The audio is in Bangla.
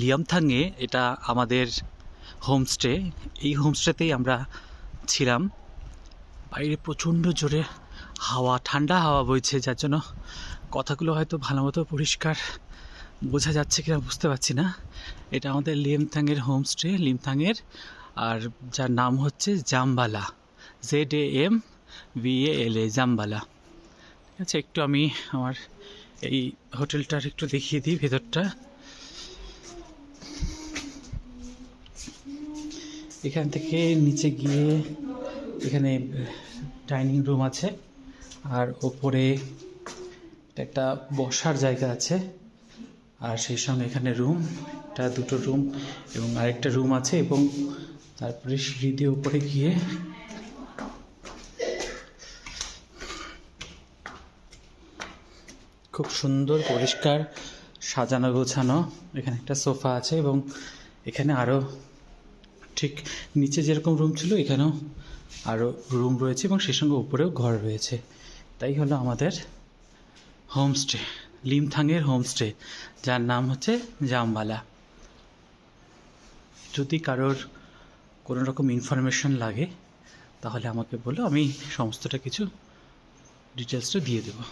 লিয়ামথাংয়ে এটা আমাদের হোমস্টে। এই হোমস্টেতেই আমরা ছিলাম। বাইরে প্রচণ্ড জোরে হাওয়া, ঠান্ডা হাওয়া বইছে, যার জন্য কথাগুলো হয়তো ভালো মতো পরিষ্কার বোঝা যাচ্ছে কিনা বুঝতে পারছি না। এটা আমাদের লিমথাংয়ের হোমস্টে, লিমথাংয়ের, আর যার নাম হচ্ছে জামবালা, ZAMBALA, জামবালা। ঠিক আছে, একটু আমি আমার এই হোটেলটার একটু দেখিয়ে দিই ভেতরটা। এখান থেকে নিচে গিয়ে এখানে ডাইনিং রুম আছে, আর ওপরে একটা বসার জায়গা আছে, আর সেই সঙ্গে এখানে রুম, এটা দুটো রুম এবং আরেকটা রুম আছে, এবং তারপরে সিঁড়ি দিয়ে উপরে গিয়ে খুব সুন্দর পরিষ্কার সাজানো গোছানো। এখানে একটা সোফা আছে, এবং এখানে আরও ঠিক নিচে যেরকম রুম ছিল এখানেও আরও রুম রয়েছে, এবং সেই সঙ্গে উপরেও ঘর রয়েছে। তাই হলো আমাদের হোমস্টে, লিমথাংয়ের হোমস্টে, যার নাম হচ্ছে জামবালা। যদি কারোর কোনো রকম ইনফরমেশন লাগে তাহলে আমাকে বলো, আমি সমস্তটা কিছু ডিটেলসটা দিয়ে দেবো।